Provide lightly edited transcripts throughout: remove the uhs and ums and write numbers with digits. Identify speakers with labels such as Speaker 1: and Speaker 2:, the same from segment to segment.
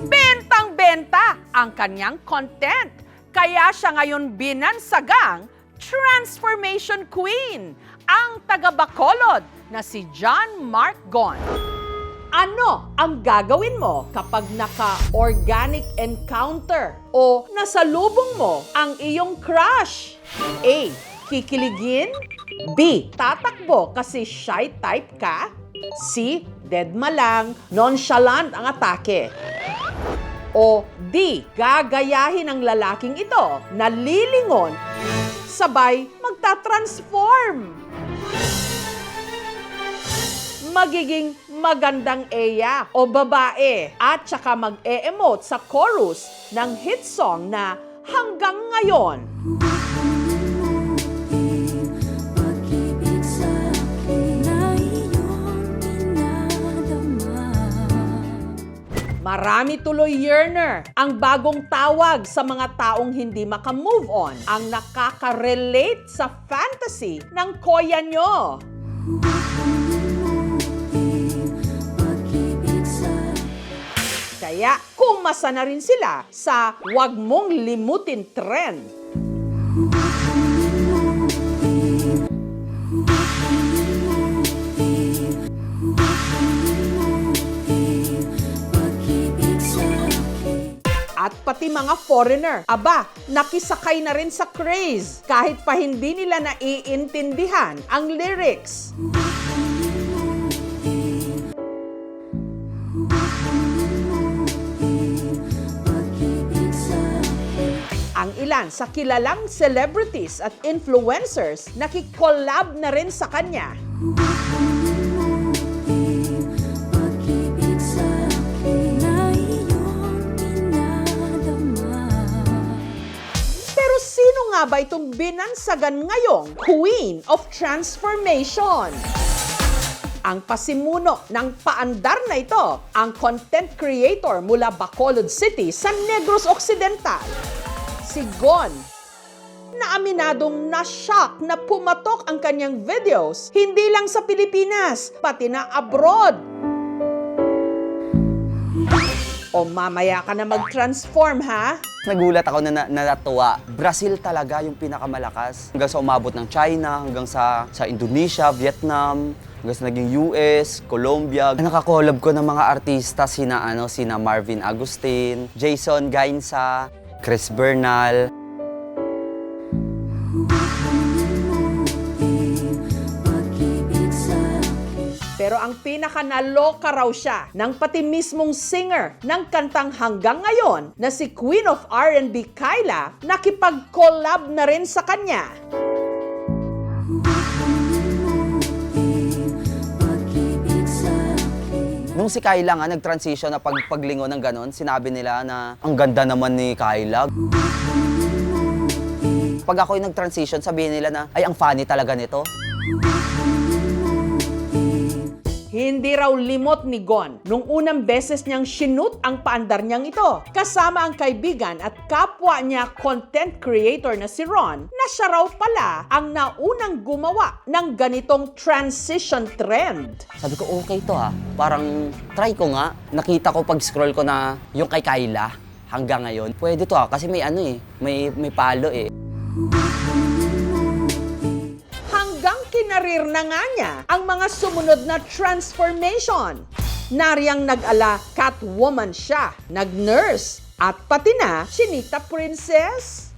Speaker 1: Bentang-benta ang kanyang content. Kaya siya ngayon binansagang Transformation Queen, ang taga-Bacolod na si John Mark Gon. Ano ang gagawin mo kapag naka-organic encounter o nasalubong mo ang iyong crush? A. Kikiligin? B. Tatakbo kasi shy type ka? C. Deadma lang, nonchalant ang atake? O D. Gagayahin ang lalaking ito na lilingon, sabay magta-transform? Magiging magandang Eya o babae at saka mag-e-emote sa chorus ng hit song na Hanggang Ngayon. Marami tuloy yearner ang bagong tawag sa mga taong hindi makamove on, ang nakaka-relate sa fantasy ng koya nyo. Kaya kumasa na rin sila sa Wag Mong Limutin trend. At pati mga foreigner, aba, nakisakay na rin sa craze kahit pa hindi nila naiintindihan ang lyrics. Ang ilan sa kilalang celebrities at influencers nakikollab na rin sa kanya. Pero sino nga ba itong binansagan ngayong Queen of Transformation? Ang pasimuno ng paandar na ito, ang content creator mula Bacolod City sa Negros Occidental, si Gon, na aminadong na-shock na pumatok ang kanyang videos hindi lang sa Pilipinas, pati na abroad. O mamaya ka na mag-transform, ha?
Speaker 2: Nagulat ako na natuwa. Brazil talaga yung pinakamalakas. Hanggang sa umabot ng China, hanggang sa Indonesia, Vietnam, hanggang sa naging US, Colombia. Nakakollab ko ng mga artista sina Marvin Agustin, Jason Gainsa, Chris Bernal.
Speaker 1: Pero ang pinaka-naloka raw siya ng pati mismong singer ng kantang Hanggang Ngayon na si Queen of R&B Kyla, nakipag-collab na rin sa kanya.
Speaker 2: Nung si Kyla nga nag-transition na paglingon ng ganon, sinabi nila na ang ganda naman ni Kyla. Pag ako'y nag-transition, sabihin nila na, ay ang funny talaga nito.
Speaker 1: Hindi raw limot ni Gon nung unang beses niyang shoot ang paandar niyang ito. Kasama ang kaibigan at kapwa niya content creator na si Ron, na siya raw pala ang naunang gumawa ng ganitong transition trend.
Speaker 2: Sabi ko, okay to ha. Parang try ko nga. Nakita ko pag-scroll ko na yung kay Kyla hanggang ngayon. Pwede to ha, kasi may may palo eh.
Speaker 1: Kinarir na nga niya ang mga sumunod na transformation. Nariyang nag-ala Catwoman siya, nag-nurse, at pati na Chinita Princess.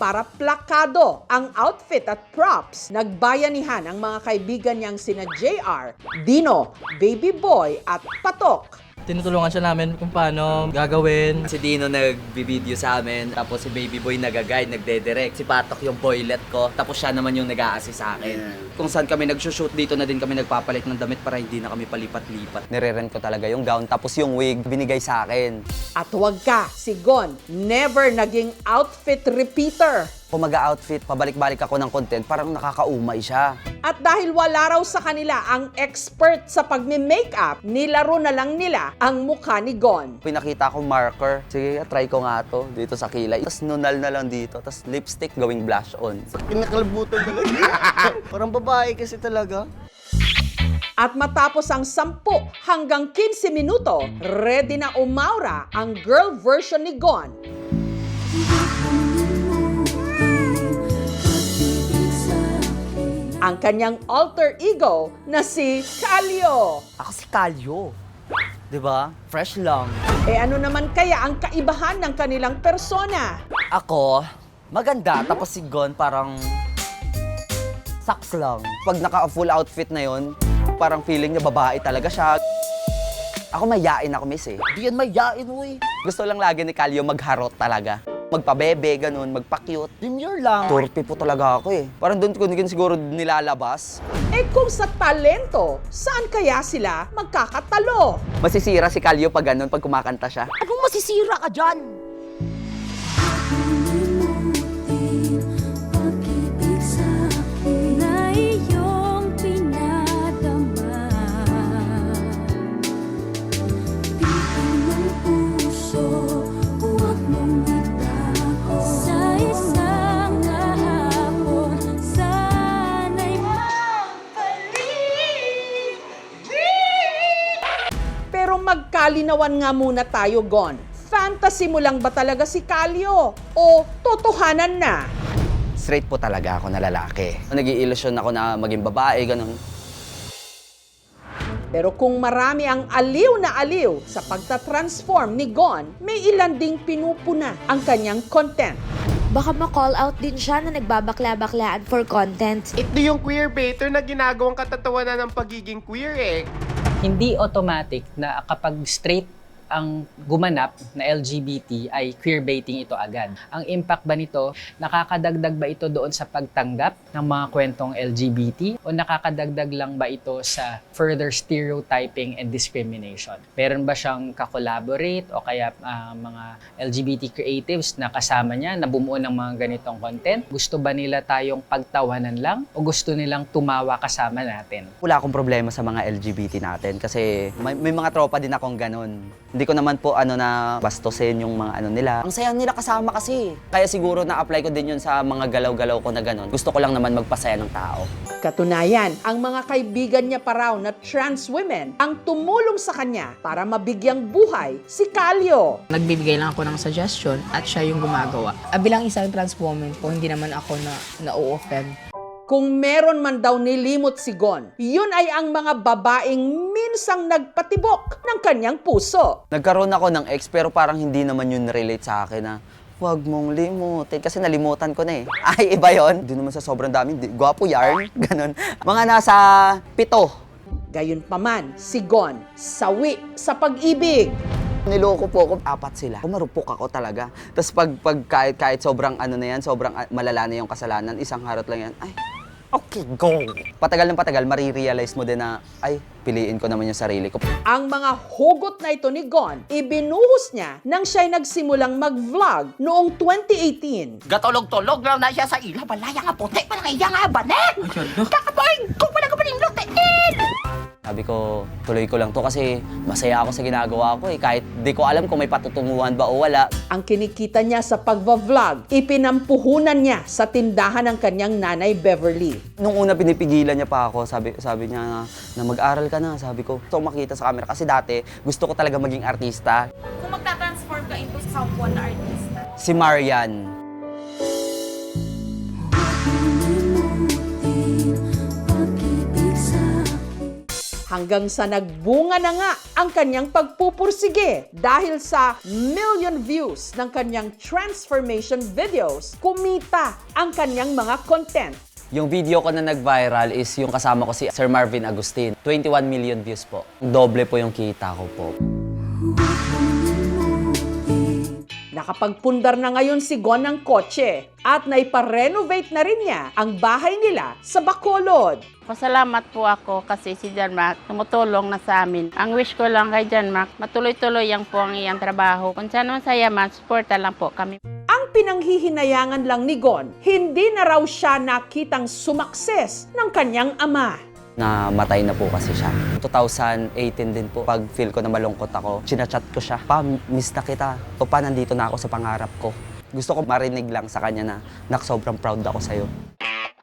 Speaker 1: Para plakado ang outfit at props, nagbayanihan ang mga kaibigan niyang sina JR, Dino, Baby Boy at Patok.
Speaker 3: Tinutulungan siya namin kung paano gagawin.
Speaker 2: Si Dino nag-video sa amin, tapos si Baby Boy nag-guide, nagde-direct. Si Patok yung boylet ko, tapos siya naman yung nag-a-assist sa akin. Kung saan kami nag-shoot, dito na din kami nagpapalit ng damit para hindi na kami palipat-lipat. Nire-rent ko talaga yung gown, tapos yung wig binigay sa akin.
Speaker 1: At huwag ka, si Gon, never naging outfit repeater.
Speaker 2: Kung mag-outfit, pabalik-balik ako ng content, parang nakakaumay siya.
Speaker 1: At dahil wala raw sa kanila ang expert sa pagme-makeup, nilaro na lang nila ang mukha ni Gon.
Speaker 2: Pinakita ko marker. Sige, try ko nga to dito sa kilay. Tapos nunal na lang dito. Tapos lipstick gawing blush on.
Speaker 4: Kinakalabutan talaga. Parang babae kasi talaga.
Speaker 1: At matapos ang 10 hanggang 15 minuto, ready na umaura ang girl version ni Gon. Ang kanyang alter ego na si Calio.
Speaker 2: Ako si Calio. 'Di ba? Fresh lang.
Speaker 1: Ano naman kaya ang kaibahan ng kanilang persona?
Speaker 2: Ako, maganda. Tapos si Gon parang saks lang. Pag naka-full outfit na yon, parang feeling niya babae talaga siya. Ako mayain ako, miss eh.
Speaker 3: Di yan mayain, uy.
Speaker 2: Gusto lang lagi ni Calio magharot talaga. Magpabebe, ganun, magpa-cute.
Speaker 3: Demure lang.
Speaker 2: Turpi po talaga ako eh. Parang doon ko din siguro nilalabas.
Speaker 1: Kung sa talento, saan kaya sila magkakatalo?
Speaker 2: Masisira si Calio pag ganun, pag kumakanta siya.
Speaker 3: Anong masisira ka dyan?
Speaker 1: Pero magkalinawan nga muna tayo, Gon. Fantasy mo lang ba talaga si Calio? O totohanan na?
Speaker 2: Straight po talaga ako na lalaki. Nag-i-illusion ako na maging babae, ganun.
Speaker 1: Pero kung marami ang aliw na aliw sa pagtatransform ni Gon, may ilan ding pinupuna ang kanyang content.
Speaker 4: Baka ma-call out din siya na nagbabakla-baklaan for content.
Speaker 5: Ito yung queerbaiter na ginagawang katatawanan ng pagiging queer eh.
Speaker 6: Hindi automatic na kapag straight ang gumanap na LGBT ay queerbaiting ito agad. Ang impact ba nito, nakakadagdag ba ito doon sa pagtanggap ng mga kwentong LGBT o nakakadagdag lang ba ito sa further stereotyping and discrimination? Meron ba siyang kakolaborate o kaya mga LGBT creatives na kasama niya na bumuo ng mga ganitong content? Gusto ba nila tayong pagtawanan lang o gusto nilang tumawa kasama natin?
Speaker 2: Wala akong problema sa mga LGBT natin kasi may mga tropa din akong ganun. Hindi ko naman po na bastusin yung mga nila. Ang saya nila kasama kasi. Kaya siguro na-apply ko din yun sa mga galaw-galaw ko na ganun. Gusto ko lang naman magpasaya ng tao.
Speaker 1: Katunayan, ang mga kaibigan niya pa raw na trans women ang tumulong sa kanya para mabigyang buhay si Calio.
Speaker 7: Nagbibigay lang ako ng suggestion at siya yung gumagawa. Bilang isang trans woman po, hindi naman ako na-o-offend.
Speaker 1: Kung meron man daw nilimot si Gon, yun ay ang mga babaeng minsang nagpatibok ng kanyang puso.
Speaker 2: Nagkaroon ako ng ex pero parang hindi naman yun relate sa akin na huwag mong limutin kasi nalimutan ko na eh. Ay, iba yun. Hindi naman sa sobrang dami. Gwapo yarn. Ganon. Mga nasa 7.
Speaker 1: Gayunpaman, si Gon, sawi sa pag-ibig.
Speaker 2: Niloko po ako, 4 sila. Marupok ako talaga. Tapos pag kahit sobrang na yan, sobrang malala na yung kasalanan, isang harot lang yan, ay, okay, go! Patagal ng patagal, marirealize mo din na, ay, piliin ko naman yung sarili ko.
Speaker 1: Ang mga hugot na ito ni Gon, ibinuhos niya nang siya'y nagsimulang mag-vlog noong 2018.
Speaker 8: Gatulog-tulog lang na siya sa ila. Balaya nga puti. Parang iya nga banek. Kakaboy! Kung wala ka pa rin lutiin!
Speaker 2: Sabi ko, tuloy ko lang to kasi masaya ako sa ginagawa ko eh. Kahit di ko alam kung may patutunguhan ba o wala.
Speaker 1: Ang kinikita niya sa pagva-vlog, ipinampuhunan niya sa tindahan ng kanyang nanay Beverly.
Speaker 2: Nung una pinipigilan niya pa ako, sabi niya na mag-aral ka na. Sabi ko, gusto ko makita sa camera kasi dati gusto ko talaga maging artista.
Speaker 9: Kung magta-transform ka into someone na artista?
Speaker 2: Si Marian.
Speaker 1: Hanggang sa nagbunga na nga ang kanyang pagpupursige dahil sa million views ng kanyang transformation videos, kumita ang kanyang mga content.
Speaker 2: Yung video ko na nag-viral is yung kasama ko si Sir Marvin Agustin. 21 million views po. Doble po yung kita ko po.
Speaker 1: Nakapagpundar na ngayon si Gon ng kotse at naipa-renovate na rin niya ang bahay nila sa Bacolod.
Speaker 10: Pasalamat po ako kasi si John Mark tumutulong na sa amin. Ang wish ko lang kay John Mark, matuloy-tuloy yan po ang iyang trabaho. Kung saan man saya man, supporta lang po kami.
Speaker 1: Ang pinanghihinayangan lang ni Gon, hindi na raw siya nakitang sumakses ng kanyang ama.
Speaker 2: Namatay na po kasi siya. 2018 din po, pag feel ko na malungkot ako, chinachat ko siya, "Pa, miss na kita. O pa, nandito na ako sa pangarap ko." Gusto ko marinig lang sa kanya na, "Nak, sobrang proud ako sa'yo."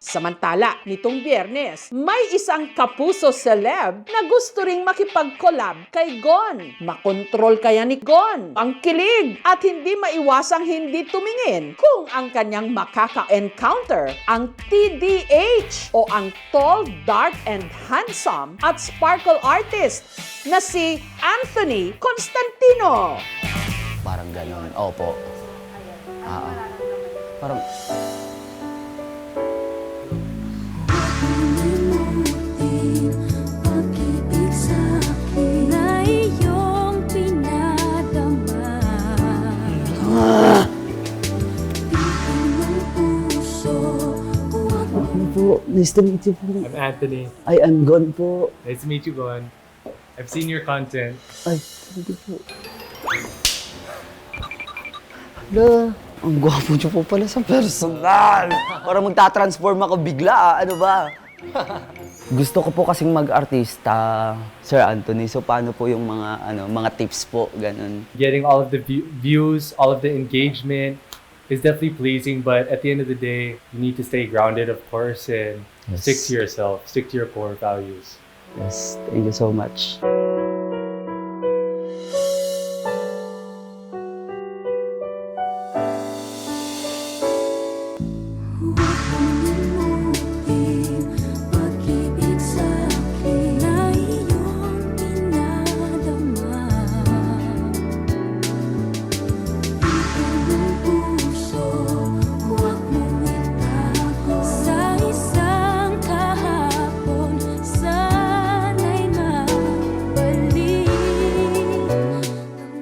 Speaker 1: Samantala, nitong Biyernes, may isang kapuso celeb na gusto ring makipag-collab kay Gon. Makontrol kaya ni Gon ang kilig at hindi maiwasang hindi tumingin kung ang kanyang makaka-encounter ang TDH o ang tall, dark, and handsome at sparkle artist na si Anthony Constantino.
Speaker 2: Parang ganon. Opo. Parang... Nice to meet you po.
Speaker 11: I'm Anthony.
Speaker 2: I am Gon po.
Speaker 11: Nice to meet you, Gon. I've seen your content.
Speaker 2: Ay, hindi po. Hala, ang gwapo niyo po pala sa personal. Parang magta-transform ako bigla, ano ba? Gusto ko po kasing mag-artista, Sir Anthony. So paano po yung mga tips po, ganun?
Speaker 11: Getting all of the views, all of the engagement is definitely pleasing, but at the end of the day, you need to stay grounded, of course, and stick to yourself, stick to your core values.
Speaker 2: Yes, thank you so much.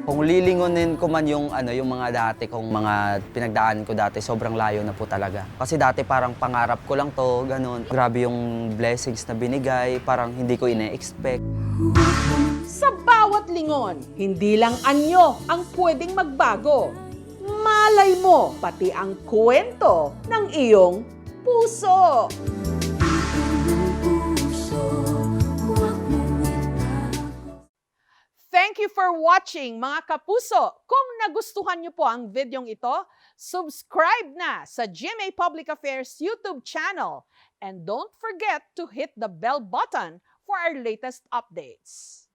Speaker 2: Kung lilingunin ko man yung mga dati kong mga pinagdaan ko dati, sobrang layo na po talaga. Kasi dati parang pangarap ko lang to, ganun. Grabe yung blessings na binigay, parang hindi ko ine-expect.
Speaker 1: Sa bawat lingon, hindi lang anyo ang pwedeng magbago. Malay mo, pati ang kwento ng iyong puso. Thank you for watching, mga kapuso. Kung nagustuhan niyo po ang videong ito, subscribe na sa GMA Public Affairs YouTube channel. And don't forget to hit the bell button for our latest updates.